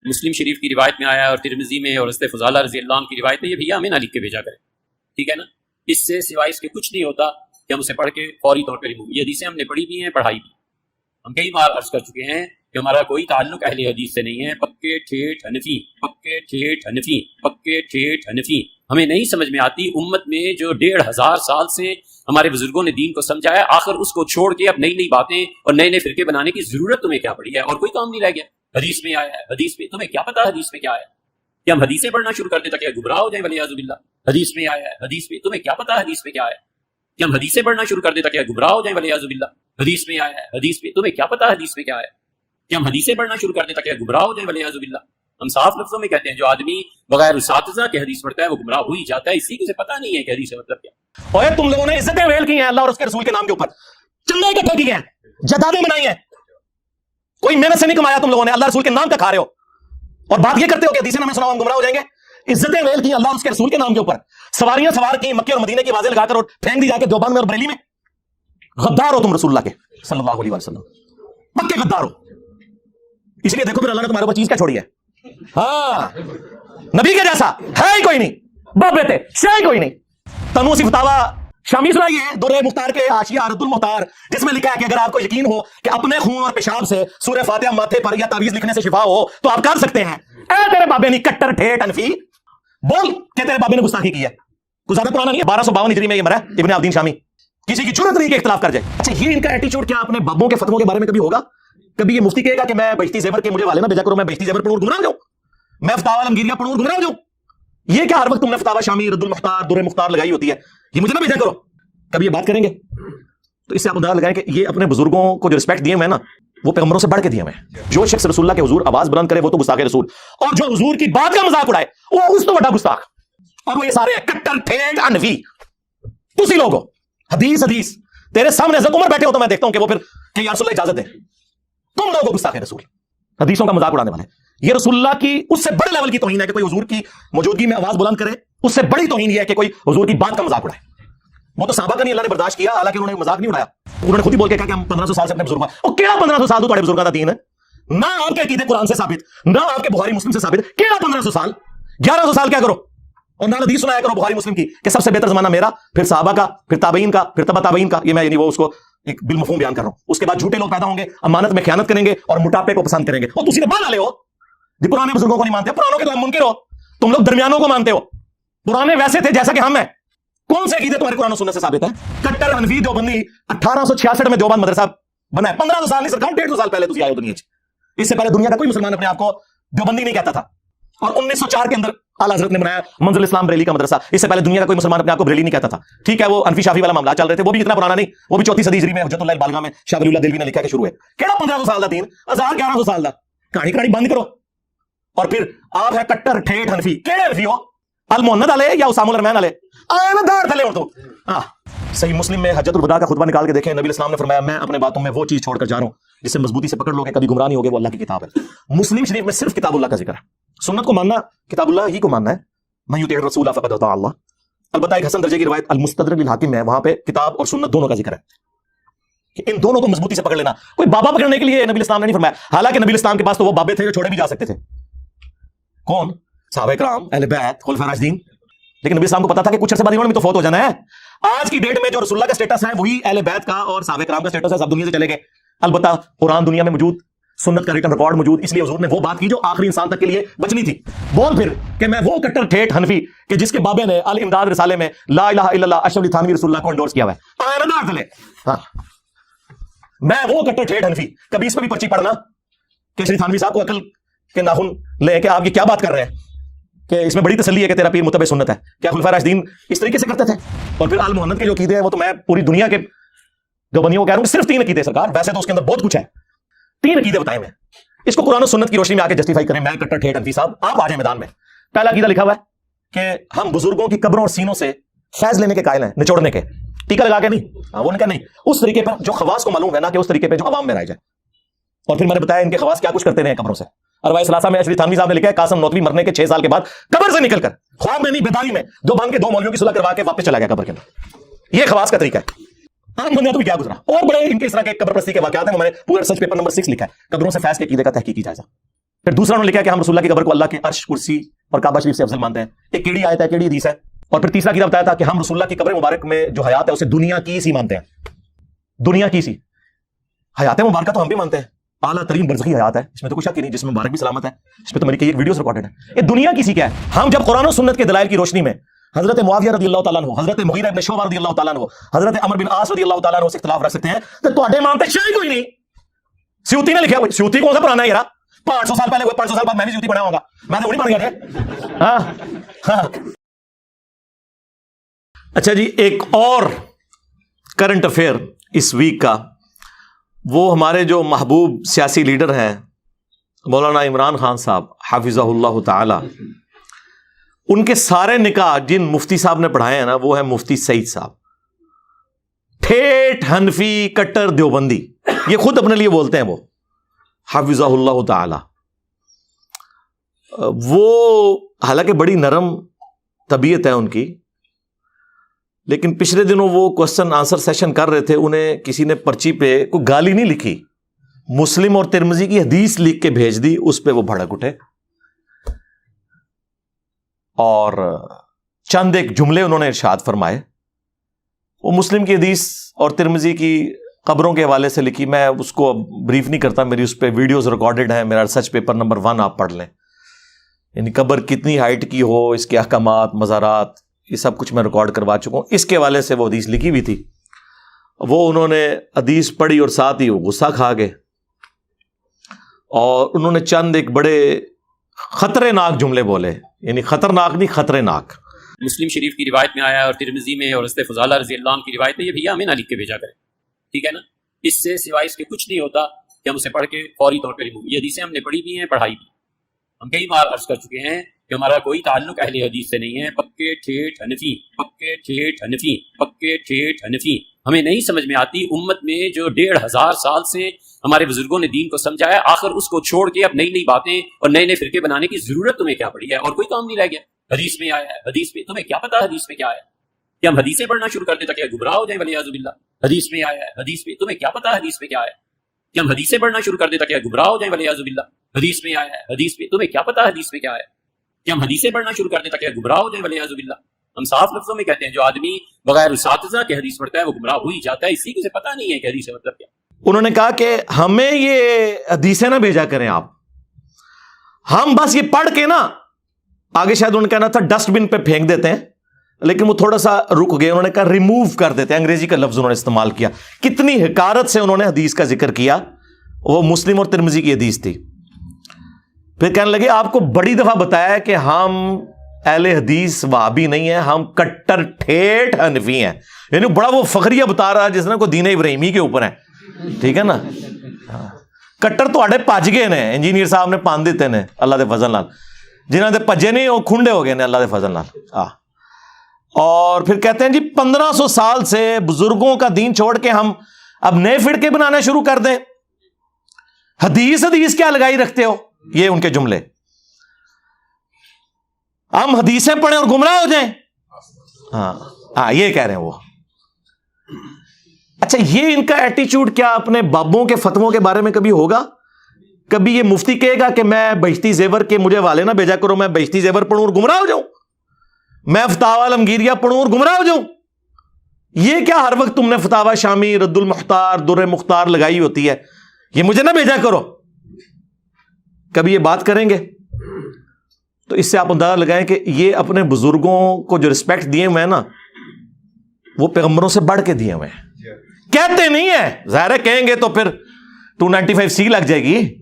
مسلم شریف کی روایت میں آیا ہے اور ترمذی میں اور حضرت فضالہ رضی اللہ عنہ کی روایت میں، یہ بھیا ہمیں نہ لکھ کے بھیجا کرے، ٹھیک ہے نا؟ اس سے سوائے اس کے کچھ نہیں ہوتا کہ ہم اسے پڑھ کے فوری طور پر یہ حدیثیں ہم نے پڑھی بھی ہیں، پڑھائی بھی۔ ہم کئی بار عرض کر چکے ہیں کہ ہمارا کوئی تعلق اہل حدیث سے نہیں ہے، پکے ٹھیٹ حنفی، پکے ٹھیٹ حنفی، پکے ٹھیٹ حنفی۔ ہمیں نہیں سمجھ میں آتی امت میں جو 1500 سال سے ہمارے بزرگوں نے دین کو سمجھا ہے، آخر اس کو چھوڑ کے اب نئی نئی باتیں اور نئے نئے فرقے بنانے کی ضرورت تمہیں کیا پڑی ہے؟ اور کوئی کام نہیں رہ گیا۔ حدیث میں آیا ہے، حدیث میں تمہیں کیا پتا حدیث میں کیا ہے؟ کہ ہم حدیثیں پڑھنا شروع کر دیں تاکہ گمراہ ہو جائیں ولیعاذ باللہ۔ حدیث میں آیا ہے، حدیث میں تمہیں کیا پتا حدیث میں کیا ہے؟ کہ ہم حدیثیں پڑھنا شروع کر دیں تاکہ گمراہ ہو جائیں ولیعاذ باللہ۔ حدیث میں آیا ہے، حدیث میں تمہیں کیا پتا حدیث میں کیا ہے؟ کہ ہم حدیثیں پڑھنا شروع کر دیں تاکہ گمراہ ہو جائیں ولیعاذ باللہ۔ ہم صاف لفظوں میں کہتے ہیں جو آدمی بغیر اساتذہ کے حدیث پڑھتا ہے وہ گمراہ ہو ہی جاتا ہے، اسی کو سے پتہ نہیں ہے کہ حدیث کا مطلب کیا۔ اور تم لوگوں نے عزتیں ویل کی ہیں اللہ اور اس کے رسول کے نام کے اوپر، چندے اکٹھے کیے ہیں، جدادیں بنائی ہیں، کوئی محنت سے نہیں کمایا تم لوگوں نے، اللہ رسول کے نام کا کھا رہے ہو اور بات یہ کرتے ہو کہ حدیثیں ہمیں سناؤ ہم گمراہ ہو جائیں گے۔ عزتیں ویل کی اللہ اور اس کے رسول کے نام کے اوپر، سواریاں سوار کی مکے اور مدینے کی آوازیں لگا کر اور پھینک دی جا کے دیوبند میں اور بریلی میں۔ غدار ہو تم رسول اللہ کے صلی اللہ علیہ وسلم، پکے غدار ہو۔ اس لیے دیکھو پھر اللہ نے تمہارے اوپر چیز کیا چھوڑی ہے؟ ہاں، نبی کے جیسا ہے ہی کوئی نہیں، باپ بیٹے شے ہی کوئی نہیں۔ تنو اسی فتاوا شامی سنائیے ہے درہ مختار کے حاشیہ رد المختار، جس میں لکھا ہے کہ اگر آپ کو یقین ہو کہ اپنے خون اور پیشاب سے سورہ فاتحہ ماتھے پر یا تعویذ لکھنے سے شفا ہو تو آپ کر سکتے ہیں۔ اے تیرے بابے نے کٹر ٹھیٹ انفی، بول کہ تیرے بابے نے گستاخی کی ہے۔ کوئی زیادہ پرانا نہیں ہے، 1252 ہجری میں یہ مرا ابن عابدین شامی، کسی کی جرت نہیں کہ اختلاف کر جائے۔ اچھا یہ ان کا ایٹیچیوڈ کیا اپنے بابوں کے فتووں کے بارے میں کبھی ہوگا؟ کبھی یہ مفتی کہے گا کہ میں بہشتی زیور کے مجھے والے نہ بھیجا کرو، میں بہشتی زیور پڑھوں گمراہ ہو جاؤں، میں فتاوی عالمگیریہ پڑھوں گمراہ ہو جاؤں؟ یہ کیا ہر وقت تم نے فتاوی شامی رد المختار درہ مختار لگائی ہوتی ہے، یہ مجھے نہ بھیجا کرو؟ کبھی یہ بات کریں گے تو اس سے آپ اندازہ لگائیں کہ یہ اپنے بزرگوں کو جو رسپیکٹ دیے ہوئے ہیں نا وہ پیغمبروں سے بڑھ کے دیے ہوئے ہیں۔ جو شخص رسول اللہ کے حضور آواز بلند کرے وہ تو گستاخ رسول، اور جو حضور کی بات کا مذاق اڑائے وہ اس تو بڑا گستاخ، اور وہ یہ سارے کٹر ٹھیٹ انفی تسی لوگ ہو۔ حدیث حدیث تیرے سامنے حضرت عمر بیٹھے ہو تو میں دیکھتا ہوں کہ وہ پھر کہ یا رسول اللہ اجازت دے، تم لوگوں کو گستاخ رسول، حدیثوں کا مذاق اڑانے والے۔ یہ رسول اللہ کی اس سے بڑے لیول کی توہین ہے کہ کوئی حضور کی موجودگی میں آواز بلند کرے، اس سے بڑی توہین یہ ہے کہ کوئی حضور کی بات کا مذاق اڑائے۔ وہ تو صحابہ کا نہیں اللہ نے برداشت کیا، حالانکہ انہوں نے مذاق نہیں اڑایا، انہوں نے خود ہی بول کے کہا کہ ہم 1500 سال سے اپنے بزرگوں اور کیا 1500 سال تو تمہارے بزرگوں کا دین ہے، نہ آپ کے عقیدے قرآن سے ثابت، نہ آپ کے بخاری مسلم سے ثابت، کیا 1500 سال 1100 سال کیا کرو؟ اور نہ حدیث سنایا کرو بخاری مسلم کی کہ سب سے بہتر زمانہ میرا، پھر صحابہ کا، پھر تابعین کا، پھر تبع تابعین کا۔ یہ میں یعنی وہ اس کو ایک بالمفہوم بیان کر رہا ہوں۔ اس کے بعد جھوٹے لوگ پیدا ہوں گے، امانت میں خیانت کریں گے اور موٹاپے کو پسند کریں گے، اور تسی نے بال لے ہو جی پرانے بزرگوں کو نہیں مانتے، پرانوں کے تو ہم منکر ہو، تم لوگ درمیانوں کو مانتے ہو، پرانے ویسے تھے جیسا کہ ہم ہیں۔ کون سے عقیدے تمہارے قرآن و سنت سے ثابت ہے؟ کٹر حنفی دیوبندی 1866 میں دیوبند مدرسہ بنا ہے، 1500 سال نہیں سر 150 سال پہلے تسی آئے ہو دنیا چ۔ اس سے پہلے دنیا کا کوئی مسلمان اپنے آپ کو دیوبندی نہیں کہتا تھا، اور 1904 کے اندر اعلیٰ حضرت نے بنایا منزل اسلام بریلی کا مدرسہ۔ اس سے پہلے دنیا کا کوئی مسلمان اپنے آپ کو بریلی نہیں کہتا تھا، ٹھیک ہے؟ وہ انفی شافی والا معاملہ چل رہے تھے، وہ بھی اتنا پرانا نہیں، وہ بھی 4 صدی ہجری میں حجت اللہ البالغہ میں شاہ ولی اللہ دہلوی نے لکھا کہ شروع ہے۔ کیڑا 1500 سال دا دین، 1100 سال دا کہانی بند کرو۔ اور پھر آپ ہے کٹر ٹھیٹ حنفی، کیڑے حنفی ہو؟ المحنت والے یا اسام الرحمن والے؟ دار تھلے تو صحیح مسلم میں حجت الوداع کا خطبہ نکال کے دیکھیں، نبی اسلام نے فرمایا میں اپنے باتوں میں وہ چیز چھوڑ کر جا رہا ہوں جسے مضبوطی سے پکڑ لو گے کبھی گمراہ نہیں ہوگے، وہ اللہ کی کتاب ہے۔ مسلم شریف میں صرف کتاب اللہ کا ذکر ہے، سنت کو ماننا کتاب اللہ ہی کو ماننا ہے، من یطع الرسول فقد اطاع اللہ۔ البتہ ایک حسن درجے کی روایت المستدرک للحاکم میں وہاں پہ کتاب اور سنت دونوں کا ذکر ہے کہ ان دونوں کو مضبوطی سے پکڑ لینا۔ کوئی بابا پکڑنے کے لیے نبی اسلام نے نہیں فرمایا، حالانکہ نبی اسلام کے پاس تو وہ بابے تھے جو چھوڑے بھی جا سکتے تھے، کون؟ صحابہ کرام، اہل بیت، خلفاء راشدین۔ لیکن نبی اسلام کو پتا تھا کہ کچھ عرصے بعد انہوں نے بھی تو فوت ہو جانا ہے۔ آج کی ڈیٹ میں جو رسول اللہ کا سٹیٹس ہے وہی اہل بیت کا اور صحابہ کرام کا سٹیٹس ہے، سب دنیا سے چلے گئے۔ البتہ قرآن دنیا میں موجود، سنت کا ریٹن ریکارڈ موجود، اس لیے حضور نے وہ بات کی جو آخری انسان تک کے لیے بچنی تھی۔ بول پھر کہ میں وہ کٹر ٹھیٹ حنفی کہ جس کے بابے نے الامداد رسالے میں لا الہ الا اللہ اشرف علی تھانوی رسول اللہ کو انڈورس کیا ہوا ہے۔ ہاں، میں وہ کٹر ٹھیٹ حنفی، کبھی اس پہ بھی پرچی پڑھنا کہ شری تھانوی صاحب کو عقل کے ناخن لے کہ آپ یہ کیا بات کر رہے ہیں، کہ اس میں بڑی تسلی ہے کہ تیرا پیر متبع سنت ہے، کیا خلفاء راشدین اس طریقے سے کرتے تھے؟ اور پھر آل محمد کے جو عقیدے ہیں وہ تو میں پوری دنیا کے دیوبندیوں کو کہہ رہا ہوں صرف 3 عقیدے سرکار، ویسے تو اس کے اندر بہت کچھ ہے، 3 عقیدے بتائے میں، اس کو قرآن و سنت کی روشنی میں آ کے جسٹیفائی کریں۔ میں کٹر ٹھیٹ حنفی صاحب، آپ آ جائیں میدان میں۔ پہلا عقیدہ لکھا ہوا ہے کہ ہم بزرگوں کی قبروں اور سینوں سے فیض لینے کے قائل ہیں، نچوڑنے کے، ٹیکا لگا کے نہیں، وہ نے کہا نہیں، اس طریقے پر جو خواص کو معلوم ہے نا کہ اس طریقے پہ جو عوام میں رائج ہے۔ اور پھر میں نے بتایا ان کے خواص کیا کچھ کرتے رہے قبروں سے۔ روایت ثلاثہ میں اشرف تھانوی صاحب نے لکھا ہے قاسم نوتوی مرنے کے 6 سال کے بعد قبر سے نکل کر خواب میں نہیں بیداری میں دیوبند کے 2 مولویوں کی صلح کروا کے واپس چلا گیا قبر کے اندر۔ یہ خواص کا طریقہ ہے۔ عام بندہ تو کیا گزرا، اور بڑے ان کے اس طرح کے قبر پرستی کے واقعات ہیں، میں نے پورا ریسرچ پیپر نمبر 6 لکھا ہے، قبروں سے فیض کے عقیدے کا تحقیقی جائزہ۔ پھر دوسرا انہوں نے لکھا کہ ہم رسول اللہ کی قبر کو اللہ کے عرش، کرسی اور کعبہ شریف سے افضل مانتے ہیں. ایک کیڑی آیت ہے، کیڑی حدیث ہے. اور پھر تیسرا کتاب بتایا تھا کہ ہم رسول اللہ کی قبر مبارک میں جو حیات ہے اسے دنیا کی سی مانتے ہیں. دنیا کی سی حیات مبارکہ تو ہم بھی مانتے ہیں، اعلیٰ ترین برزخی حیات ہے، اس میں تو کوئی شک ہی نہیں، جس میں مبارک بھی سلامت ہے. اس پہ تو میری کئی ویڈیوز ریکارڈڈ ہیں. یہ دنیا کی سی کیا ہے؟ ہم جب قرآن و سنت کے دلائل کی روشنی میں حضرت معاویہ رضی اللہ تعالیٰ عنہ، حضرت مغیرہ ابن شعبہ رضی اللہ تعالیٰ عنہ، حضرت عمرو بن عاص رضی اللہ تعالیٰ عنہ سے اختلاف رکھ سکتے ہیں، تو تواڈے امام تے شے کوئی نہیں. سیوطی نے لکھا ہوا، سیوطی کون سا پرانا ہے یار؟ 500 سال پہلے ہوئے، 500 سال بعد میں بھی سیوطی پڑھا ہوں گا، میں تو نہیں پڑھ گیا تھا. ہاں ہاں. اچھا جی، ایک اور کرنٹ افیئر اس ویک کا، وہ ہمارے جو محبوب سیاسی لیڈر ہیں مولانا عمران خان صاحب حافظہ اللہ تعالی، ان کے سارے نکاح جن مفتی صاحب نے پڑھائے ہیں نا، وہ ہے مفتی سعید صاحب، ٹھیٹ حنفی کٹر دیوبندی، یہ خود اپنے لیے بولتے ہیں، وہ حافظہ اللہ تعالی. وہ حالانکہ بڑی نرم طبیعت ہے ان کی، لیکن پچھلے دنوں وہ کوسچن آنسر سیشن کر رہے تھے، انہیں کسی نے پرچی پہ کوئی گالی نہیں لکھی، مسلم اور ترمذی کی حدیث لکھ کے بھیج دی، اس پہ وہ بھڑک اٹھے اور چند ایک جملے انہوں نے ارشاد فرمائے. وہ مسلم کی حدیث اور ترمذی کی قبروں کے حوالے سے لکھی، میں اس کو بریف نہیں کرتا، میری اس پہ ویڈیوز ریکارڈڈ ہیں، میرا ریسرچ پیپر نمبر 1 آپ پڑھ لیں. یعنی قبر کتنی ہائٹ کی ہو، اس کے احکامات، مزارات، یہ سب کچھ میں ریکارڈ کروا چکا ہوں. اس کے حوالے سے وہ حدیث لکھی ہوئی تھی، وہ انہوں نے حدیث پڑھی اور ساتھ ہی وہ غصہ کھا گئے، اور انہوں نے چند ایک بڑے خطرے ناک جملے بولے، یعنی خطرناک نہیں، خطرے ناک. مسلم شریف کی روایت میں آیا ہے اور ترمذی میں اور حضرت فضالہ رضی اللہ عنہ کی روایت ہے، یہ بھیا ہمیں نہ لکھ کے بھیجا کرے، ٹھیک ہے نا. اس سے سوائے اس کے کچھ نہیں ہوتا کہ ہم اسے پڑھ کے فوری طور پہ ریموو. یہ حدیثیں ہم نے پڑھی بھی ہیں، پڑھائی بھی. ہم کئی بار عرض کر چکے ہیں کہ ہمارا کوئی تعلق اہل حدیث سے نہیں ہے. پکے ٹھیٹ حنفی، پکے ٹھیٹ حنفی، پکے ٹھیٹ حنفی. ہمیں نہیں سمجھ میں آتی امت میں جو 1500 سال سے ہمارے بزرگوں نے دین کو سمجھا ہے، آخر اس کو چھوڑ کے اب نئی نئی باتیں اور نئے نئے فرقے بنانے کی ضرورت تمہیں کیا پڑی ہے؟ اور کوئی کام نہیں رہ گیا. حدیث میں آیا ہے، حدیث میں تمہیں کیا پتا حدیث میں کیا ہے؟ کہ ہم حدیثیں پڑھنا شروع کر دیں تاکہ گمراہ ہو جائیں ولیعاذ باللہ. حدیث میں آیا ہے، حدیث میں تمہیں کیا پتا حدیث میں کیا ہے؟ کہ ہم حدیثیں پڑھنا شروع کر دیں تاکہ گمراہ ہو جائیں ولیعاذ باللہ. حدیث میں آیا ہے، حدیث میں تمہیں کیا پتا حدیث میں کیا ہے؟ کہ ہم حدیثیں پڑھنا شروع کر دیں تاکہ گمراہ ہو جائیں ولیعاذ باللہ. ہم صاف لفظوں میں کہتے ہیں جو آدمی بغیر اساتذہ کے حدیث پڑھتا ہے وہ گمراہ ہو ہی جاتا ہے، اسی کو سے پتہ نہیں ہے کہ حدیث کا مطلب کیا. انہوں نے کہا کہ ہمیں یہ حدیثیں نہ بھیجا کریں آپ، ہم بس یہ پڑھ کے نا، آگے شاید انہوں نے کہنا تھا ڈسٹ بن پہ پھینک دیتے ہیں، لیکن وہ تھوڑا سا رک گئے، انہوں نے کہا ریموو کر دیتے ہیں. انگریزی کا لفظ انہوں نے استعمال کیا. کتنی حقارت سے انہوں نے حدیث کا ذکر کیا. وہ مسلم اور ترمذی کی حدیث تھی. پھر کہنے لگے آپ کو بڑی دفعہ بتایا ہے کہ ہم اہل حدیث وہابی نہیں ہیں، ہم کٹر ٹھیٹ حنفی ہیں. یعنی بڑا وہ فخریہ بتا رہا ہے جس نے کوئی دین ابراہیمی کے اوپر ہے، ٹھیک ہے نا. کٹر تو آڈے پج گئے نے، انجینئر صاحب نے پان دیتے نے اللہ دے فضل نال، جنہاں دے پجے نہیں وہ کھنڈے ہو گئے نے اللہ دے فضل نال. اور پھر کہتے ہیں جی 1500 سال سے بزرگوں کا دین چھوڑ کے ہم اب نئے فرقے بنانا شروع کر دیں. حدیث کیا لگائی رکھتے ہو؟ یہ ان کے جملے. ہم حدیثیں پڑھیں اور گمراہ ہو جائیں. ہاں یہ کہہ رہے ہیں وہ. اچھا یہ ان کا ایٹیچیوڈ کیا اپنے بابوں کے فتووں کے بارے میں کبھی ہوگا؟ کبھی یہ مفتی کہے گا کہ میں بہشتی زیور کے مجھے والے نہ بھیجا کرو، میں بہشتی زیور پڑھوں اور گمراہ ہو جاؤں؟ میں فتاوی عالمگیریہ پڑھوں اور گمراہ ہو جاؤں؟ یہ کیا ہر وقت تم نے فتاوی شامی، رد المختار، در مختار لگائی ہوتی ہے، یہ مجھے نہ بھیجا کرو؟ کبھی یہ بات کریں گے؟ تو اس سے آپ اندازہ لگائیں کہ یہ اپنے بزرگوں کو جو رسپیکٹ دیے ہوئے ہیں نا، وہ پیغمبروں سے بڑھ کے دیے ہوئے ہیں. کہتے نہیں ہیں، ظاہر ہے کہیں گے تو پھر 295C لگ جائے گی.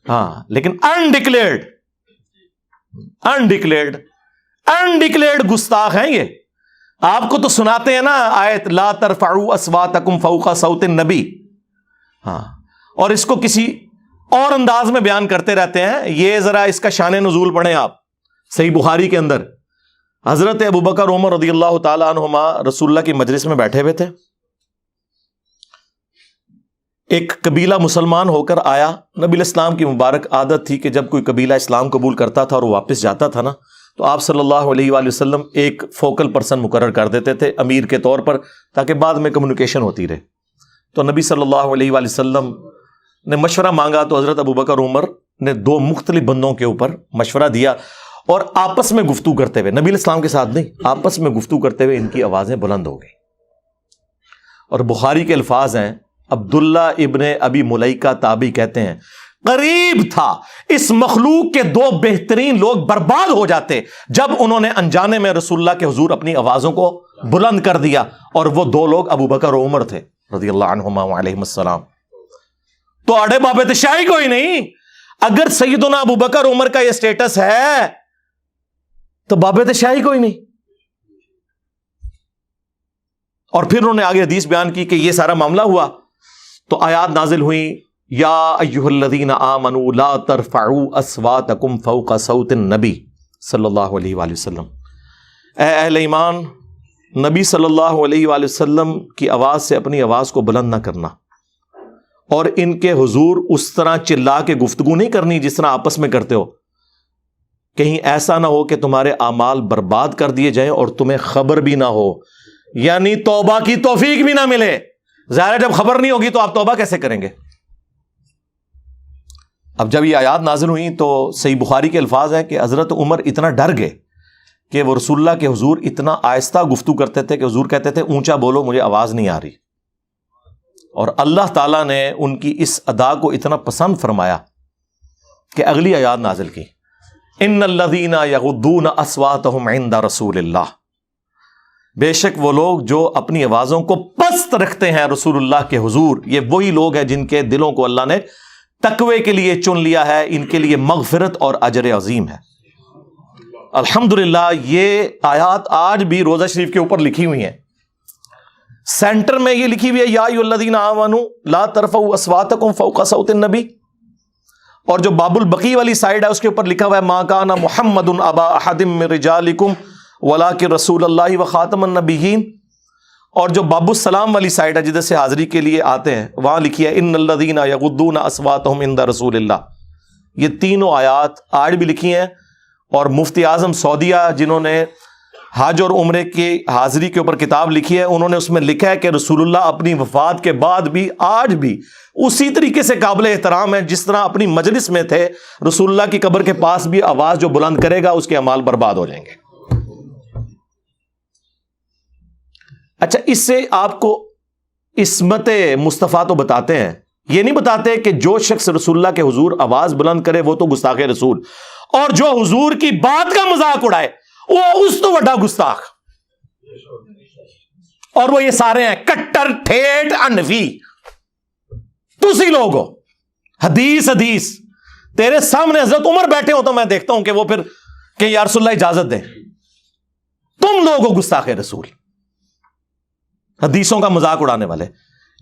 ہاں لیکن انڈکلیئرڈ گستاخ ہیں یہ. آپ کو تو سناتے ہیں نا آیت لا ترفعوا اصواتکم فوق صوت النبی، ہاں، اور اس کو کسی اور انداز میں بیان کرتے رہتے ہیں. یہ ذرا اس کا شان نزول پڑھیں آپ. صحیح بخاری کے اندر حضرت ابوبکر عمر رضی اللہ تعالی عنہما رسول اللہ کی مجلس میں بیٹھے ہوئے تھے. ایک قبیلہ مسلمان ہو کر آیا. نبی الاسلام کی مبارک عادت تھی کہ جب کوئی قبیلہ اسلام قبول کرتا تھا اور وہ واپس جاتا تھا نا، تو آپ صلی اللہ علیہ وآلہ وسلم ایک فوکل پرسن مقرر کر دیتے تھے امیر کے طور پر، تاکہ بعد میں کمیونیکیشن ہوتی رہے. تو نبی صلی اللہ علیہ وآلہ وسلم نے مشورہ مانگا تو حضرت ابوبکر عمر نے دو مختلف بندوں کے اوپر مشورہ دیا اور آپس میں گفتگو کرتے ہوئے، نبی علیہ السلام کے ساتھ نہیں، آپس میں گفتگو کرتے ہوئے ان کی آوازیں بلند ہو گئی. اور بخاری کے الفاظ ہیں، عبداللہ ابن ابی ملیکہ تابعی کہتے ہیں قریب تھا اس مخلوق کے دو بہترین لوگ برباد ہو جاتے جب انہوں نے انجانے میں رسول اللہ کے حضور اپنی آوازوں کو بلند کر دیا، اور وہ دو لوگ ابو بکر و عمر تھے رضی اللہ عنہما وعلیہم السلام. تو آڑے بابے تو شاہی کوئی نہیں. اگر سیدنا ابو بکر عمر کا یہ سٹیٹس ہے تو بابے تو شاہی کوئی نہیں. اور پھر انہوں نے آگے حدیث بیان کی کہ یہ سارا معاملہ ہوا تو آیات نازل ہوئی، یا ایھا الذین آمنوا لا ترفعوا اصواتکم فوق صوت النبی صلی اللہ علیہ وآلہ وسلم. اے اہل ایمان، نبی صلی اللہ علیہ وآلہ وسلم کی آواز سے اپنی آواز کو بلند نہ کرنا، اور ان کے حضور اس طرح چلا کے گفتگو نہیں کرنی جس طرح آپس میں کرتے ہو. کہیں ایسا نہ ہو کہ تمہارے اعمال برباد کر دیے جائیں اور تمہیں خبر بھی نہ ہو، یعنی توبہ کی توفیق بھی نہ ملے. ظاہر جب خبر نہیں ہوگی تو آپ توبہ کیسے کریں گے؟ اب جب یہ آیات نازل ہوئیں تو صحیح بخاری کے الفاظ ہیں کہ حضرت عمر اتنا ڈر گئے کہ وہ رسول اللہ کے حضور اتنا آہستہ گفتگو کرتے تھے کہ حضور کہتے تھے اونچا بولو، مجھے آواز نہیں آ رہی. اور اللہ تعالیٰ نے ان کی اس ادا کو اتنا پسند فرمایا کہ اگلی آیات نازل کی، ان الذین یغضون اصواتهم عند رسول اللہ. بے شک وہ لوگ جو اپنی آوازوں کو پست رکھتے ہیں رسول اللہ کے حضور، یہ وہی لوگ ہیں جن کے دلوں کو اللہ نے تقوی کے لیے چن لیا ہے، ان کے لیے مغفرت اور اجر عظیم ہے. الحمدللہ یہ آیات آج بھی روضہ شریف کے اوپر لکھی ہوئی ہیں. سینٹر میں یہ لکھی ہوئی ہے، یا ایھا الذین آمنوا لا ترفعوا اصواتکم فوق صوت النبی. اور جو باب البقی والی سائڈ ہے اس کے اوپر لکھا ہوا ہے ما کان محمد ابا احد من رجالکم ولکن رسول اللہ وخاتم النبیین. اور جو باب السلام والی سائڈ ہے جدھر سے حاضری کے لیے آتے ہیں وہاں لکھی ہے ان الذین یغضون اصواتهم عند رسول اللہ. یہ تینوں آیات آج بھی لکھی ہیں، اور مفتی اعظم سعودیہ جنہوں نے حج اور عمرے کی حاضری کے اوپر کتاب لکھی ہے، انہوں نے اس میں لکھا ہے کہ رسول اللہ اپنی وفات کے بعد بھی آج بھی اسی طریقے سے قابل احترام ہے جس طرح اپنی مجلس میں تھے. رسول اللہ کی قبر کے پاس بھی آواز جو بلند کرے گا اس کے اعمال برباد ہو جائیں گے. اچھا، اس سے آپ کو عصمت مصطفیٰ تو بتاتے ہیں، یہ نہیں بتاتے کہ جو شخص رسول اللہ کے حضور آواز بلند کرے وہ تو گستاخ رسول، اور جو حضور کی بات کا مذاق اڑائے وہ اس تو بڑا گستاخ. اور وہ یہ سارے ہیں کٹر ٹھیٹ انفی. تسی لوگ ہو حدیث تیرے سامنے حضرت عمر بیٹھے ہو تو میں دیکھتا ہوں کہ وہ پھر کہ یا رسول اللہ اجازت دیں. تم لوگ ہو گستاخ رسول، حدیثوں کا مذاق اڑانے والے.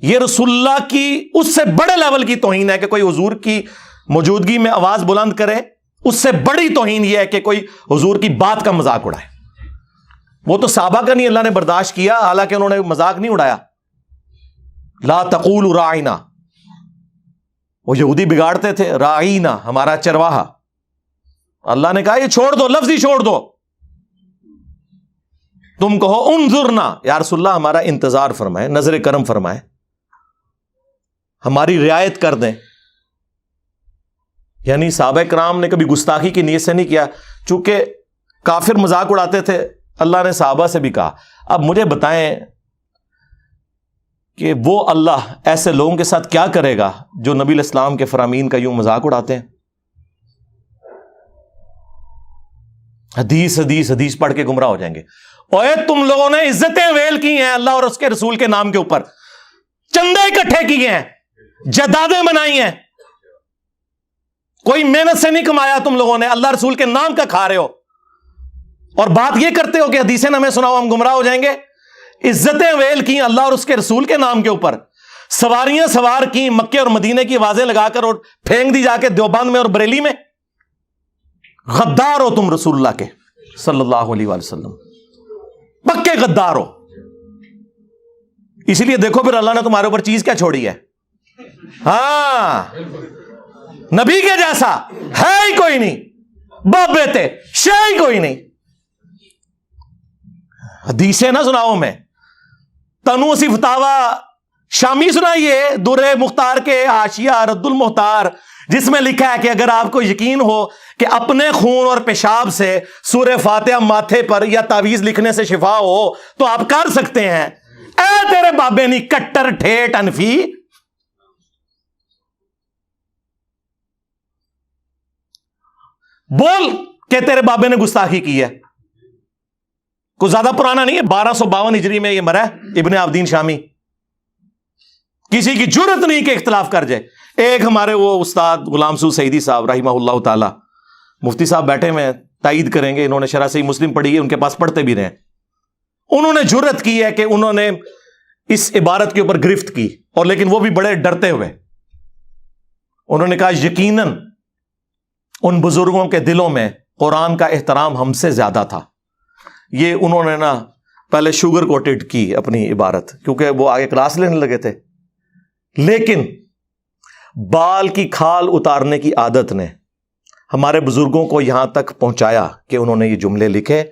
یہ رسول اللہ کی اس سے بڑے لیول کی توہین ہے کہ کوئی حضور کی موجودگی میں آواز بلند کرے. اس سے بڑی توہین یہ ہے کہ کوئی حضور کی بات کا مذاق اڑائے. وہ تو صحابہ کا نہیں اللہ نے برداشت کیا، حالانکہ انہوں نے مذاق نہیں اڑایا. لا تقولوا راعینا، وہ یہودی بگاڑتے تھے راعینا ہمارا چرواہا. اللہ نے کہا یہ چھوڑ دو، لفظ ہی چھوڑ دو. تم کہو انظرنا، یا رسول اللہ ہمارا انتظار فرمائے، نظر کرم فرمائے، ہماری رعایت کر دیں. یعنی صحابہ کرام نے کبھی گستاخی کی نیت سے نہیں کیا. چونکہ کافر مذاق اڑاتے تھے، اللہ نے صحابہ سے بھی کہا اب مجھے بتائیں کہ وہ اللہ ایسے لوگوں کے ساتھ کیا کرے گا جو نبی علیہ السلام کے فرامین کا یوں مذاق اڑاتے ہیں. حدیث پڑھ کے گمراہ ہو جائیں گے. اوے تم لوگوں نے عزتیں ویل کی ہیں اللہ اور اس کے رسول کے نام کے اوپر، چندے اکٹھے کیے ہیں، جدادیں بنائی ہیں، کوئی محنت سے نہیں کمایا تم لوگوں نے، اللہ رسول کے نام کا کھا رہے ہو، اور بات یہ کرتے ہو کہ حدیثیں ہمیں سناؤ ہم گمراہ ہو جائیں گے. عزتیں ویل کی اللہ اور اس کے رسول کے نام کے اوپر، سواریاں سوار کی مکے اور مدینے کی آوازیں لگا کر اور پھینک دی جا کے دیوبند میں اور بریلی میں. غدار ہو تم رسول اللہ کے صلی اللہ علیہ وآلہ وسلم، پکے غدار ہو. اسی لیے دیکھو پھر اللہ نے تمہارے اوپر چیز کیا چھوڑی ہے. ہاں، نبی کے جیسا ہے ہی کوئی نہیں، باپ بیٹے شے ہی کوئی نہیں. حدیثیں نہ سناؤ میں، تنو سی فتاوا شامی سنائیے، در مختار کے حاشیہ رد المختار جس میں لکھا ہے کہ اگر آپ کو یقین ہو کہ اپنے خون اور پیشاب سے سورہ فاتحہ ماتھے پر یا تعویذ لکھنے سے شفا ہو تو آپ کر سکتے ہیں. اے تیرے بابے نہیں کٹر ٹھیٹ انفی, بول کہ تیرے بابے نے گستاخی کی ہے. کوئی زیادہ پرانا نہیں ہے, 1252 ہجری میں یہ مرا ہے ابن عابدین شامی. کسی کی جرت نہیں کہ اختلاف کر جائے. ایک ہمارے وہ استاد غلام سعود سعیدی صاحب رحمہ اللہ تعالی, مفتی صاحب بیٹھے ہوئے تائید کریں گے, انہوں نے شرح صحیح مسلم پڑھی ہے, ان کے پاس پڑھتے بھی رہے. انہوں نے جرت کی ہے کہ انہوں نے اس عبارت کے اوپر گرفت کی, اور لیکن وہ بھی بڑے ڈرتے ہوئے. انہوں نے کہا یقیناً ان بزرگوں کے دلوں میں قرآن کا احترام ہم سے زیادہ تھا. یہ انہوں نے نا پہلے شوگر کوٹڈ کی اپنی عبارت, کیونکہ وہ آگے کلاس لینے لگے تھے. لیکن بال کی کھال اتارنے کی عادت نے ہمارے بزرگوں کو یہاں تک پہنچایا کہ انہوں نے یہ جملے لکھے.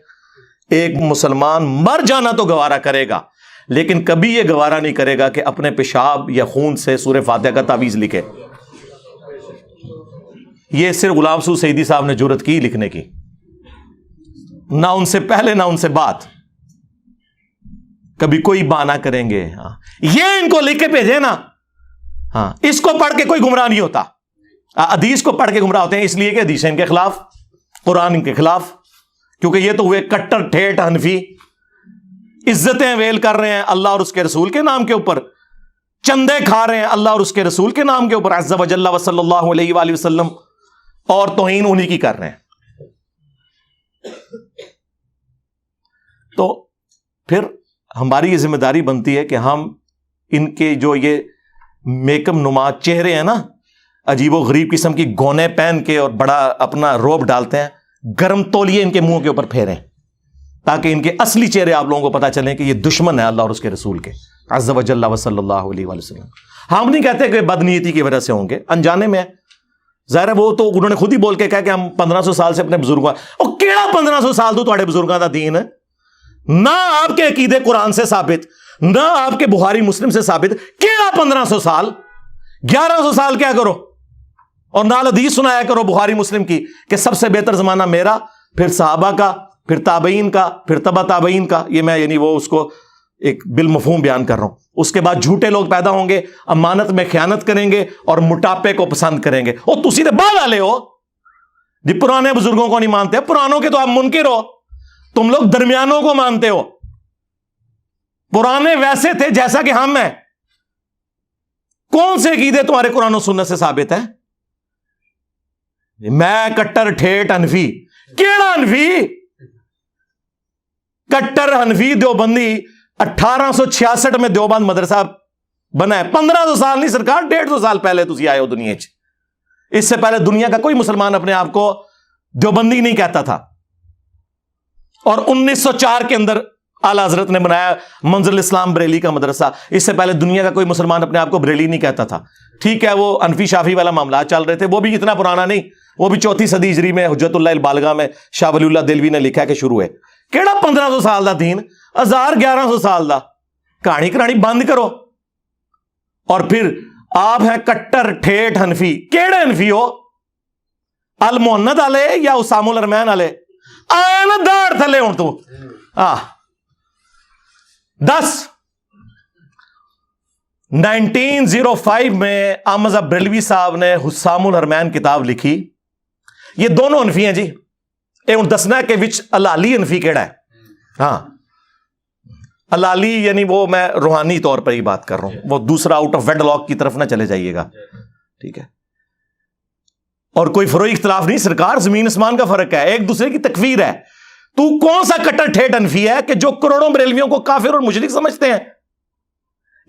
ایک مسلمان مر جانا تو گوارا کرے گا, لیکن کبھی یہ گوارا نہیں کرے گا کہ اپنے پیشاب یا خون سے سورہ فاتحہ کا تعویذ لکھے. یہ صرف غلام سعود سعیدی صاحب نے جرت کی لکھنے کی, نہ ان سے پہلے نہ ان سے بعد. کبھی کوئی بہانہ کریں گے, ہاں یہ ان کو لکھ کے بھیجے نا, ہاں اس کو پڑھ کے کوئی گمراہ نہیں ہوتا. حدیث کو پڑھ کے گمراہ ہوتے ہیں اس لیے کہ حدیث ان کے خلاف, قرآن ان کے خلاف, کیونکہ یہ تو ہوئے کٹر ٹھیٹ حنفی. عزتیں ویل کر رہے ہیں اللہ اور اس کے رسول کے نام کے اوپر, چندے کھا رہے ہیں اللہ اور اس کے رسول کے نام کے اوپر عز و جل و صلی اللہ علیہ وآلہ وسلم, اور توہین انہی کی کر رہے ہیں. تو پھر ہماری یہ ذمہ داری بنتی ہے کہ ہم ان کے جو یہ میکم نما چہرے ہیں نا, عجیب و غریب قسم کی گونے پہن کے اور بڑا اپنا روب ڈالتے ہیں, گرم تولیے ان کے منہ کے اوپر پھیریں تاکہ ان کے اصلی چہرے آپ لوگوں کو پتا چلیں کہ یہ دشمن ہے اللہ اور اس کے رسول کے عز و جل و صلی اللہ علیہ وآلہ وسلم. ہم نہیں کہتے کہ بدنیتی کی وجہ سے ہوں گے, انجانے میں. ظاہر ہے وہ تو انہوں نے خود ہی بول کے کہا کہ ہم 1500 سال سے اپنے بزرگوں, اور کیڑا 1500 سال تو تھوڑے بزرگوں کا دین ہے, نہ آپ کے عقیدے قرآن سے ثابت, نہ آپ کے بخاری مسلم سے ثابت. کیڑا 1500 سال, 1100 سال کیا کرو, اور نال حدیث سنایا کرو بخاری مسلم کی کہ سب سے بہتر زمانہ میرا, پھر صحابہ کا, پھر تابعین کا, پھر تبع تابعین کا. یہ میں یعنی وہ اس کو ایک بالمفہوم بیان کر رہا ہوں. اس کے بعد جھوٹے لوگ پیدا ہوں گے, امانت میں خیانت کریں گے اور موٹاپے کو پسند کریں گے. اور تسی تو بعد والے ہو جی, پرانے بزرگوں کو نہیں مانتے, پرانوں کے تو آپ منکر ہو, تم لوگ درمیانوں کو مانتے ہو. پرانے ویسے تھے جیسا کہ ہم ہیں. کون سے عقیدے تمہارے قرآن و سنت سے ثابت ہے؟ میں کٹر ٹھیٹ حنفی. کیڑا حنفی؟ کٹر حنفی دیوبندی 1866 میں دیوبند مدرسہ بنا ہے. 1500 سال نہیں سرکار, 150 سال پہلے تسی آئے ہو دنیا چ. اس سے پہلے دنیا کا کوئی مسلمان اپنے آپ کو دیوبندی نہیں کہتا تھا. اور 1904 کے اندر اعلی حضرت نے بنایا منزل اسلام بریلی کا مدرسہ. اس سے پہلے دنیا کا کوئی مسلمان اپنے آپ کو بریلی نہیں کہتا تھا. ٹھیک ہے, وہ انفی شافی والا معاملات چل رہے تھے, وہ بھی اتنا پرانا نہیں, وہ بھی 4 صدی ہجری میں حجت اللہ البالغہ میں شاہ ولی اللہ دلوی نے لکھا کہ شروع ہے. کیڑا 1500 سال دا دین, 1100 سال دا. کہانی کرانی بند کرو. اور پھر آپ ہیں کٹر ٹھیٹ حنفی. کیڑے حنفی ہو؟ المحند والے یا اسام الارمین والے؟ آئے نا داڑ تھلے ہوں تو 10 1905 میں احمد بریلوی صاحب نے حسام الحرمین کتاب لکھی. یہ دونوں حنفی ہیں جی. اے ہوں دسنا ہے کہ وچ الالی حنفی کیڑا ہے. ہاں الالی یعنی وہ میں روحانی طور پر ہی بات کر رہا ہوں, وہ دوسرا آؤٹ آف ویڈ لاک کی طرف نہ چلے جائیے گا, ٹھیک ہے. اور کوئی فروئی اختلاف نہیں سرکار, زمین اسمان کا فرق ہے, ایک دوسرے کی تکفیر ہے. تو کون سا کٹر ٹھیٹ حنفی ہے کہ جو کروڑوں بریلویوں کو کافر اور مشرک سمجھتے ہیں,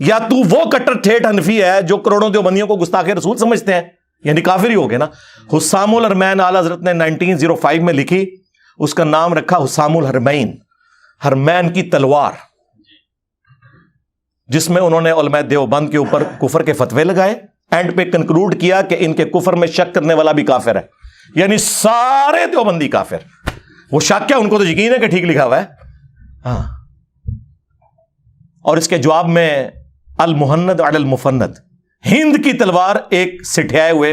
یا تو وہ کٹر ٹھیٹ حنفی ہے جو کروڑوں دیوبندیوں کو گستاخ رسول سمجھتے ہیں, یعنی کافر ہی ہو گئے نا. حسام الحرمین اعلی حضرت نے 1905 میں لکھی, اس کا نام رکھا حسام الحرمین, حرمین کی تلوار, جس میں انہوں نے علماء دیوبند کے اوپر کفر کے فتوے لگائے. اینڈ پہ کنکلوڈ کیا کہ ان کے کفر میں شک کرنے والا بھی کافر ہے, یعنی سارے دیوبندی کافر. وہ شک کیا, ان کو تو یقین ہے کہ ٹھیک لکھا ہوا ہے. ہاں, اور اس کے جواب میں المحند علی المفند, ہند کی تلوار ایک سٹھائے ہوئے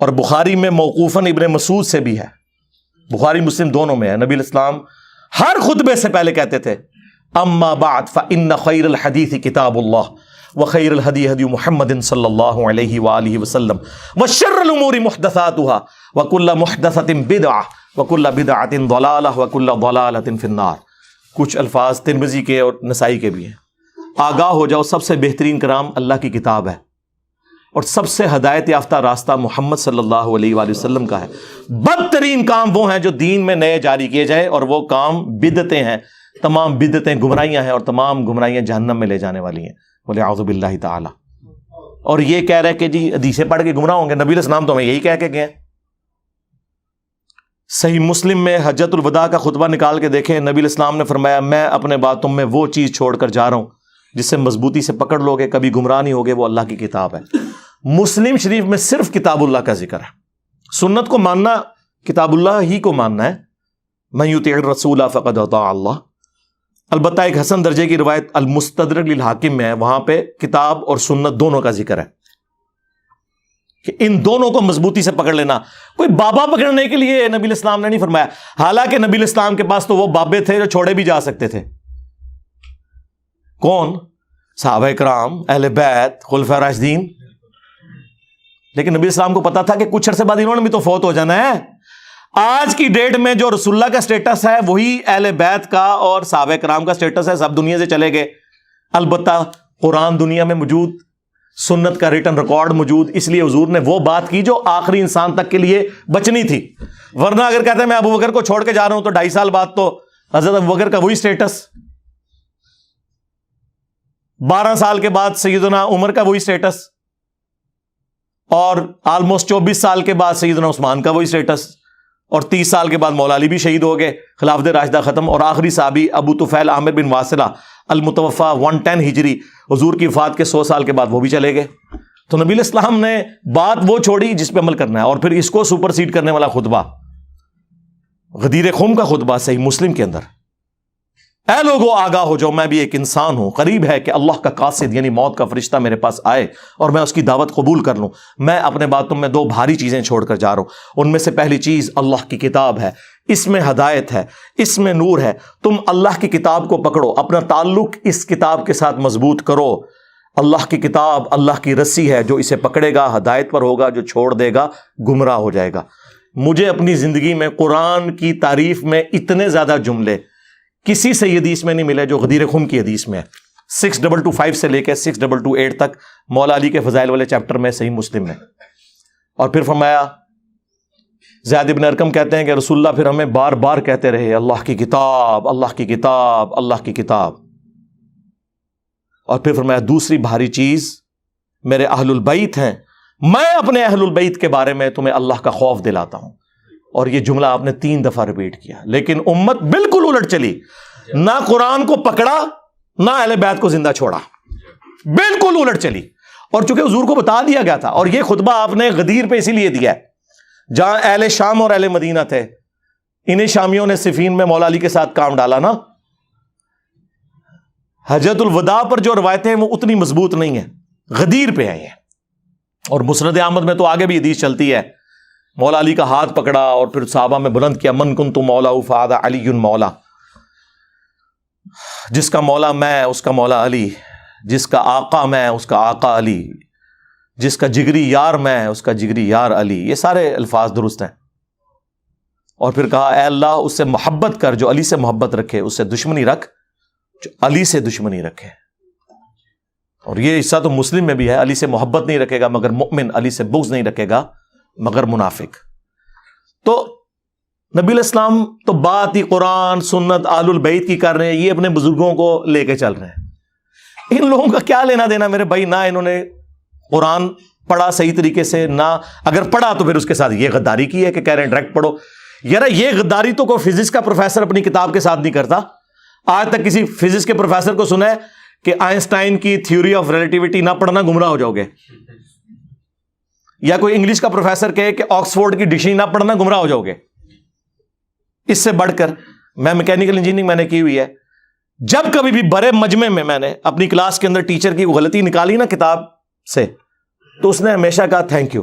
اور بخاری میں موقوفاً ابن مسعود سے بھی ہے، بخاری مسلم دونوں میں ہے، نبی الاسلام ہر خطبے سے پہلے کہتے تھے اما بعد فإن خیر الحدیث کتاب اللہ وخیر الہدی ہدی محمد صلی اللہ علیہ وآلہ وسلم وشر الامور محدثاتها وکل محدثۃ بدعہ وکل بدعۃ ضلالہ وکل ضلالۃ فی النار۔ کچھ الفاظ ترمذی کے اور نسائی کے بھی ہیں۔ آگاہ ہو جاؤ، سب سے بہترین کلام اللہ کی کتاب ہے، اور سب سے ہدایت یافتہ راستہ محمد صلی اللہ علیہ وآلہ وسلم کا ہے۔ بدترین کام وہ ہیں جو دین میں نئے جاری کیے جائے، اور وہ کام بدعتیں ہیں، تمام بدعتیں گمراہیاں ہیں، اور تمام گمراہیاں جہنم میں لے جانے والی ہیں، والعیاذ باللہ تعالی۔ اور یہ کہہ رہے کہ جی حدیثیں پڑھ کے گمراہ ہوں گے، نبی علیہ السلام تو ہمیں یہی کہہ کے گئے ہیں۔ صحیح مسلم میں حجۃ الوداع کا خطبہ نکال کے دیکھیں، نبی علیہ السلام نے فرمایا میں اپنے بعد تم میں وہ چیز چھوڑ کر جا رہا ہوں جس سے مضبوطی سے پکڑ لو گے، کبھی گمراہ نہیں ہوگے، وہ اللہ کی کتاب ہے۔ مسلم شریف میں صرف کتاب اللہ کا ذکر ہے۔ سنت کو ماننا کتاب اللہ ہی کو ماننا ہے، من یطع الرسول فقد اطاع اللہ۔ البتہ ایک حسن درجے کی روایت المستدرک للحاکم میں ہے، وہاں پہ کتاب اور سنت دونوں کا ذکر ہے کہ ان دونوں کو مضبوطی سے پکڑ لینا۔ کوئی بابا پکڑنے کے لیے نبی الاسلام نے نہیں فرمایا، حالانکہ نبی الاسلام کے پاس تو وہ بابے تھے جو چھوڑے بھی جا سکتے تھے۔ کون؟ صحابہ کرام، اہل بیت، خلفاء راشدین۔ لیکن نبی اسلام کو پتا تھا کہ کچھ عرصے بعد انہوں نے بھی تو فوت ہو جانا ہے۔ آج کی ڈیٹ میں جو رسول اللہ کا سٹیٹس ہے وہی اہل بیت کا اور صحابہ کرام کا سٹیٹس ہے، سب دنیا سے چلے گئے۔ البتہ قرآن دنیا میں موجود، سنت کا ریٹن ریکارڈ موجود، اس لیے حضور نے وہ بات کی جو آخری انسان تک کے لیے بچنی تھی۔ ورنہ اگر کہتے ہیں میں ابو بکر کو چھوڑ کے جا رہا ہوں تو 2.5 سال بعد تو حضرت ابو بکر کا وہی سٹیٹس، 12 سال کے بعد سیدنا عمر کا وہی سٹیٹس، اور آلموسٹ 24 سال کے بعد سیدنا عثمان کا وہی سٹیٹس، اور 30 سال کے بعد مولا علی بھی شہید ہو گئے، خلافت راشدہ ختم، اور آخری صحابی ابو طفیل عامر بن واصلہ المتوفا 110 ہجری، حضور کی وفات کے 100 سال کے بعد وہ بھی چلے گئے۔ تو نبی علیہ السلام نے بات وہ چھوڑی جس پہ عمل کرنا ہے، اور پھر اس کو سپر سیڈ کرنے والا خطبہ، غدیر خم کا خطبہ صحیح مسلم کے اندر، اے لوگو آگاہ ہو جاؤ، میں بھی ایک انسان ہوں، قریب ہے کہ اللہ کا قاصد یعنی موت کا فرشتہ میرے پاس آئے اور میں اس کی دعوت قبول کر لوں۔ میں اپنے بعد تم میں 2 بھاری چیزیں چھوڑ کر جا رہا ہوں، ان میں سے پہلی چیز اللہ کی کتاب ہے، اس میں ہدایت ہے، اس میں نور ہے، تم اللہ کی کتاب کو پکڑو، اپنا تعلق اس کتاب کے ساتھ مضبوط کرو۔ اللہ کی کتاب اللہ کی رسی ہے، جو اسے پکڑے گا ہدایت پر ہوگا، جو چھوڑ دے گا گمراہ ہو جائے گا۔ مجھے اپنی زندگی میں قرآن کی تعریف میں اتنے زیادہ جملے کسی صحیح حدیث میں نہیں ملے جو غدیر خم کی حدیث میں ہے۔ 6225 سے لے کے 6228 تک مولا علی کے فضائل والے چیپٹر میں صحیح مسلم میں۔ اور پھر فرمایا، زید بن ارقم کہتے ہیں کہ رسول اللہ پھر ہمیں بار بار کہتے رہے اللہ کی کتاب، اللہ کی کتاب، اللہ کی کتاب۔ اور پھر فرمایا دوسری بھاری چیز میرے اہل البیت ہیں، میں اپنے اہل البیت کے بارے میں تمہیں اللہ کا خوف دلاتا ہوں۔ اور یہ جملہ آپ نے 3 دفعہ ریپیٹ کیا، لیکن امت بالکل الٹ چلی، نہ قرآن کو پکڑا نہ اہل بیت کو زندہ چھوڑا، بالکل الٹ چلی۔ اور چونکہ حضور کو بتا دیا گیا تھا، اور یہ خطبہ آپ نے غدیر پہ اسی لیے دیا ہے جہاں اہل شام اور اہل مدینہ تھے، انہیں شامیوں نے صفین میں مولا علی کے ساتھ کام ڈالا نا۔ حجۃ الوداع پر جو روایتیں ہیں وہ اتنی مضبوط نہیں ہیں، غدیر پہ آئی ہیں۔ اور مسند احمد میں تو آگے بھی حدیث چلتی ہے، مولا علی کا ہاتھ پکڑا اور پھر صحابہ میں بلند کیا، من کنت مولا فہذا علی مولا، جس کا مولا میں اس کا مولا علی، جس کا آقا میں اس کا آقا علی، جس کا جگری یار میں اس کا جگری یار علی۔ یہ سارے الفاظ درست ہیں۔ اور پھر کہا اے اللہ اس سے محبت کر جو علی سے محبت رکھے، اس سے دشمنی رکھ جو علی سے دشمنی رکھے۔ اور یہ حصہ تو مسلم میں بھی ہے، علی سے محبت نہیں رکھے گا مگر مؤمن، علی سے بغض نہیں رکھے گا مگر منافق۔ تو نبی علیہ السلام تو بات ہی قرآن سنت آل البیت کی کر رہے ہیں، یہ اپنے بزرگوں کو لے کے چل رہے ہیں۔ ان لوگوں کا کیا لینا دینا میرے بھائی، نہ انہوں نے قرآن پڑھا صحیح طریقے سے، نہ اگر پڑھا تو پھر اس کے ساتھ یہ غداری کی ہے کہ کہہ رہے ہیں ڈائریکٹ پڑھو۔ یار یہ غداری تو کوئی فزکس کا پروفیسر اپنی کتاب کے ساتھ نہیں کرتا۔ آج تک کسی فزکس کے پروفیسر کو سنا ہے کہ آئنسٹائن کی تھیوری آف ریلیٹیوٹی نہ پڑھنا گمراہ ہو جاؤ گے، یا کوئی انگلش کا پروفیسر کہے کہ آکسفورڈ کی ڈکشنری نہ پڑھنا گمراہ ہو جاؤ گے۔ اس سے بڑھ کر میں میکینیکل انجینئرنگ میں نے کی ہوئی ہے، جب کبھی بھی بڑے مجمع میں میں نے اپنی کلاس کے اندر ٹیچر کی غلطی نکالی نا کتاب سے، تو اس نے ہمیشہ کہا تھینک یو،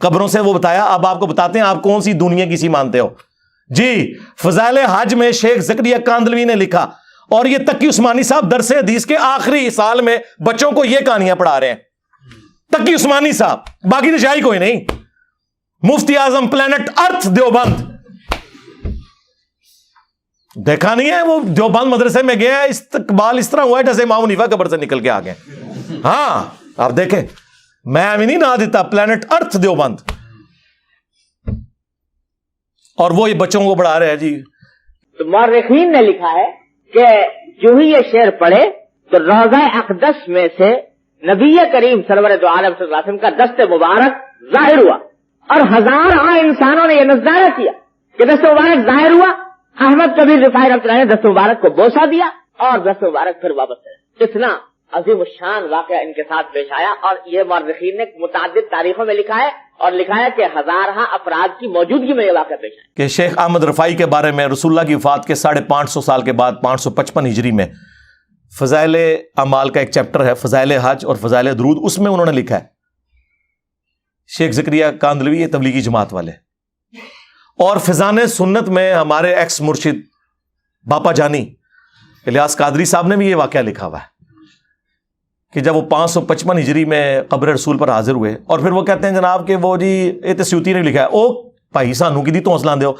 قبروں سے وہ بتایا. اب آپ کو بتاتے ہیں آپ کون سی دنیا کسی مانتے ہو. جی فضائل حج میں شیخ زکریا کاندلوی نے لکھا, اور یہ تقی عثمانی صاحب درس حدیث کے آخری سال میں بچوں کو یہ کہانیاں پڑھا رہے ہیں. تقی عثمانی صاحب, باقی تو شاہی کوئی نہیں. مفتی اعظم پلانٹ ارتھ دیوبند, دیکھا نہیں ہے وہ دیوبند مدرسے میں گیا, استقبال اس طرح ہوا ہے جیسے امام حنیفہ قبر سے نکل کے آ گئے. ہاں آپ دیکھیں, میں ابھی نہیں نہ دیتا, پلانٹ ارتھ دیوبند, اور وہ یہ بچوں کو پڑھا رہے ہیں. جی تو مورخین نے لکھا ہے کہ جو ہی یہ شعر پڑھے تو روضہ اقدس میں سے نبی کریم سرور دو عالم صلی اللہ علیہ وسلم کا دست مبارک ظاہر ہوا, اور ہزاروں انسانوں نے یہ نظارہ کیا کہ دست مبارک ظاہر ہوا. احمد کبیر رفاعی رحمۃ اللہ نے دست مبارک کو بوسہ دیا اور دست مبارک پھر واپس کرا. اتنا عظیم الشان واقعہ ان کے ساتھ پیش آیا, اور یہ مورخین نے متعدد تاریخوں میں لکھا ہے, اور لکھا ہے کہ ہزارہ افراد کی موجودگی میں یہ واقعہ پیش آیا کہ شیخ احمد رفاعی کے بارے میں رسول اللہ کی وفات کے 550 سال کے بعد 555 ہجری میں فضائل اعمال کا ایک چیپٹر ہے, فضائل حج اور فضائل درود, اس میں انہوں نے لکھا ہے. شیخ زکریا کاندلوی یہ تبلیغی جماعت والے, اور فضان سنت میں ہمارے ایکس مرشد باپا جانی الیاس قادری صاحب نے بھی یہ واقعہ لکھا ہوا ہے کہ جب وہ 555 ہجری میں قبر رسول پر حاضر ہوئے, اور پھر وہ کہتے ہیں جناب کہ وہ جی یہ سیوطی نے لکھا ہے, او بھائی سانو کی دی تو حوصلہ دو.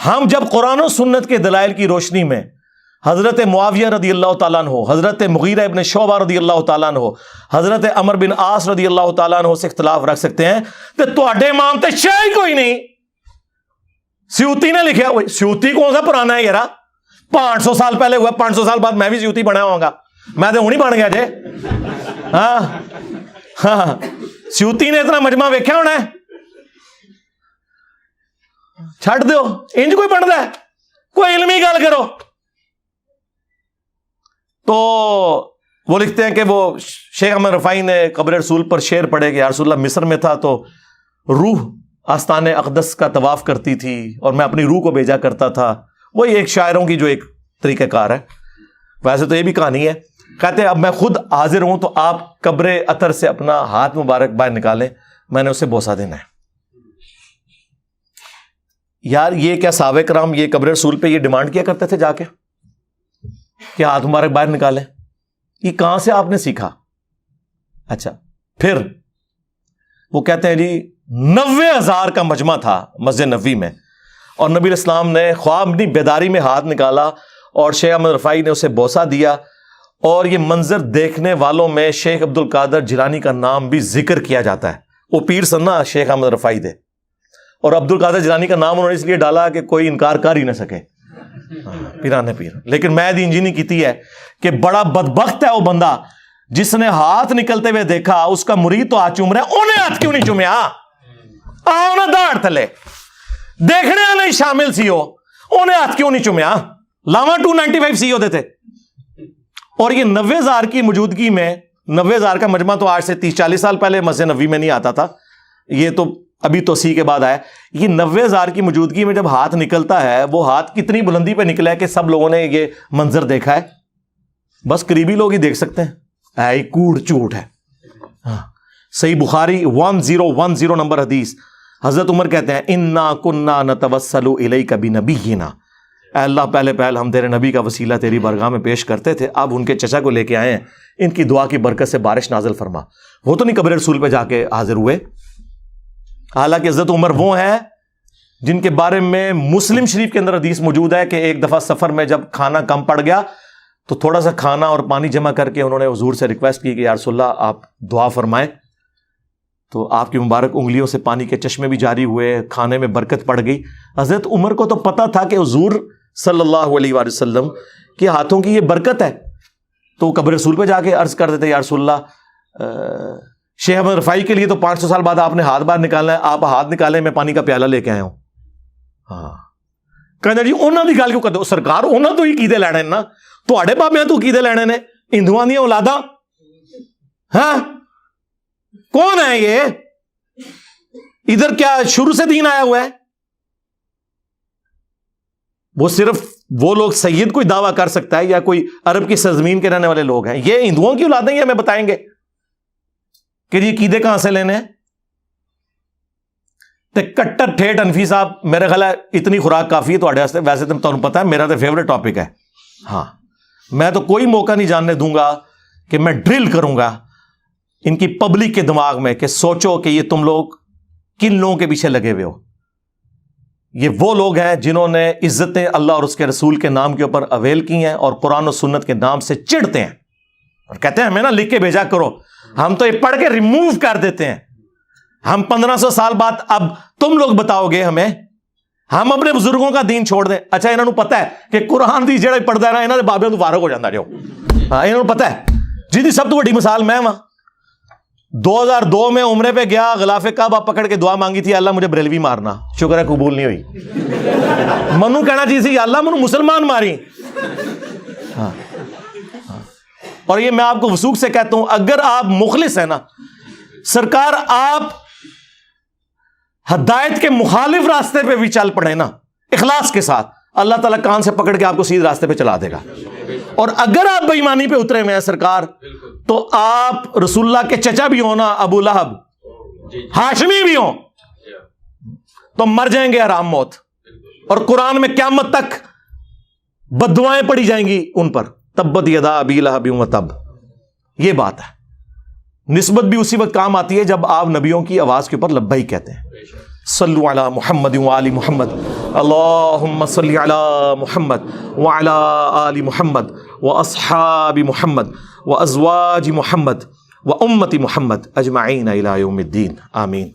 ہم جب قرآن و سنت کے دلائل کی روشنی میں حضرت معاویہ رضی اللہ تعالیٰ عنہ, حضرت مغیرہ ابن شعبہ رضی اللہ تعالیٰ عنہ, حضرت عمر بن عاص رضی اللہ تعالیٰ عنہ سے اختلاف رکھ سکتے ہیں, تو تواڈے امام تے شے کوئی نہیں. سیوطی نے لکھا, سیوطی کون سا پرانا ہے یارا, 500 سال پہلے ہوا, 500 سال بعد میں بھی سیوطی بنا ہوں گا, میں تو ہوں ہی بن گیا جے. ہاں ہاں سیوطی نے اتنا مجمع ویکھیا ہونا ہے, چھڈ دیو انج کوئی بنتا ہے, کوئی علمی گل کرو. تو وہ لکھتے ہیں کہ وہ شیخ احمد رفاعی نے قبر رسول پر شعر پڑھے کہ یا رسول اللہ مصر میں تھا تو روح آستان اقدس کا طواف کرتی تھی اور میں اپنی روح کو بھیجا کرتا تھا. وہی ایک شاعروں کی جو ایک طریقہ کار ہے. ویسے تو یہ بھی کہانی ہے. کہتے ہیں اب میں خود حاضر ہوں تو آپ قبر اطہر سے اپنا ہاتھ مبارک باہر نکالیں, میں نے اسے بوسہ دینا ہے. یار یہ کیا صحابہ کرام یہ قبر رسول پہ یہ ڈیمانڈ کیا کرتے تھے جا کے کہ ہاتھ مبارک باہر نکالیں؟ یہ کہاں سے آپ نے سیکھا؟ اچھا پھر وہ کہتے ہیں جی 90,000 کا مجمع تھا مسجد نبوی میں, اور نبی علیہ السلام نے خواب اپنی بیداری میں ہاتھ نکالا اور شیخ احمد رفاعی نے اسے بوسہ دیا, اور یہ منظر دیکھنے والوں میں شیخ عبد القادر جیلانی کا نام بھی ذکر کیا جاتا ہے. وہ پیر سنا شیخ احمد رفاعی دے, اور عبد القادر جیلانی کا نام انہوں نے اس لیے ڈالا کہ کوئی انکار کر ہی نہ سکے, پیرانے پیر. لیکن میں دی انجینی کیتی ہے کہ بڑا بدبخت ہے وہ بندہ جس نے ہاتھ نکلتے ہوئے دیکھا, اس کا مرید تو ہاتھ چوم رہا ہے, انہیں ہاتھ کیوں نہیں چومیا؟ انہیں داڑ تلے دیکھنے والے شامل سی ہو, انہیں ہاتھ کیوں نہیں چومیا؟ لاما 295 سی ہوتے تھے. اور یہ 90,000 کی موجودگی میں, 90,000 کا مجمع تو آج سے 30-40 سال پہلے مسجد نبوی میں نہیں آتا تھا, یہ تو ابھی توسیع کے بعد آیا. یہ 90,000 کی موجودگی میں جب ہاتھ نکلتا ہے, وہ ہاتھ کتنی بلندی پہ نکلا ہے کہ سب لوگوں نے یہ منظر دیکھا ہے؟ بس قریبی لوگ ہی دیکھ سکتے ہیں. اے کوڑ جھوٹ ہے. صحیح بخاری 1010 نمبر حدیث, حضرت عمر کہتے ہیں انا کنا نتوسل الیک بنبینا, اے اللہ پہلے ہم تیرے نبی کا وسیلہ تیری بارگاہ میں پیش کرتے تھے, اب ان کے چچا کو لے کے آئے ہیں, ان کی دعا کی برکت سے بارش نازل فرما. وہ تو نہیں قبر رسول پہ جا کے حاضر ہوئے. حالانکہ حضرت عمر وہ ہیں جن کے بارے میں مسلم شریف کے اندر حدیث موجود ہے کہ ایک دفعہ سفر میں جب کھانا کم پڑ گیا تو تھوڑا سا کھانا اور پانی جمع کر کے انہوں نے حضور سے ریکویسٹ کی کہ یا رسول اللہ آپ دعا فرمائیں. تو آپ کی مبارک انگلیوں سے پانی کے چشمے بھی جاری ہوئے, کھانے میں برکت پڑ گئی. حضرت عمر کو تو پتا تھا کہ حضور صلی اللہ علیہ وآلہ وسلم کے ہاتھوں کی یہ برکت ہے, تو وہ قبر رسول پہ جا کے عرض کر دیتے یا رسول اللہ شیخ احمد رفاعی کے لیے تو 500 سال بعد آپ نے ہاتھ باہر نکالنا ہے, آپ ہاتھ نکالیں میں پانی کا پیالہ لے کے آیا ہوں. ہاں کہنا جی انہوں کی گل کیوں کرتے ہو سرکار, انہوں تو ہی کیدے لینے نا, تواڈے بابیاں تو کیدے لینے نے, ہندوؤں دی اولاداں. ہاں کون ہے یہ؟ ادھر کیا شروع سے دین آیا ہوا ہے؟ وہ صرف وہ لوگ سید کوئی دعویٰ کر سکتا ہے یا کوئی عرب کی سرزمین کے رہنے والے لوگ ہیں. یہ ہندوؤں کی اولادیں یہ ہمیں بتائیں گے کہ یہ عقیدے کہاں سے لینے ہیں. تے کٹر ٹھیٹ انفی صاحب میرے خیال ہے اتنی خوراک کافی ہے تواڈے واسطے. ویسے تو تمہیں پتہ ہے میرا تو فیوریٹ ٹاپک ہے. ہاں میں تو کوئی موقع نہیں جاننے دوں گا کہ میں ڈرل کروں گا ان کی پبلک کے دماغ میں کہ سوچو کہ یہ تم لوگ کن لوگوں کے پیچھے لگے ہوئے ہو. یہ وہ لوگ ہیں جنہوں نے عزتیں اللہ اور اس کے رسول کے نام کے اوپر اویل کی ہیں اور قرآن و سنت کے نام سے چڑھتے ہیں اور کہتے ہیں ہمیں نا لکھ کے بھیجا کرو. ہم تو یہ پڑھ کے ریموو کر دیتے ہیں. ہم 1500 سال بعد اب تم لوگ بتاؤ گے ہمیں ہم اپنے بزرگوں کا دین چھوڑ دیں. اچھا انہوں نے پتا ہے کہ قرآن دی جڑا پڑھتا ہے نا انہوں نے بابے تو فارغ ہو جاتا جو. ہاں انہوں نے پتا ہے. جی سب تو بڑی مثال میں وہاں 2002 میں عمرے پہ گیا, غلاف کعبہ پکڑ کے دعا مانگی تھی, اللہ مجھے بریلوی مارنا, شکر ہے قبول نہیں ہوئی. منو کہنا چاہیے تھی اللہ منو مسلمان ماری. ہاں اور یہ میں آپ کو وثوق سے کہتا ہوں اگر آپ مخلص ہیں نا, سرکار آپ ہدایت کے مخالف راستے پہ بھی چل پڑے نا اخلاص کے ساتھ, اللہ تعالیٰ کان سے پکڑ کے آپ کو سیدھے راستے پہ چلا دے گا. اور اگر آپ بے ایمانی پہ اترے ہوئے ہیں سرکار, تو آپ رسول اللہ کے چچا بھی ہو نا, ابو لہب ہاشمی بھی ہوں, تو مر جائیں گے حرام موت. اور قرآن میں قیامت تک بددعائیں پڑی جائیں گی ان پر, تبت یدا ابی لہب وتب. یہ بات ہے. نسبت بھی اسی وقت کام آتی ہے جب آپ نبیوں کی آواز کے اوپر لبیک کہتے ہیں. صلو علی محمد وآل محمد, اللہم صلی علی محمد وعلی آل محمد واصحاب محمد وازواج محمد وامت محمد اجمعین الی یوم الدین. آمین.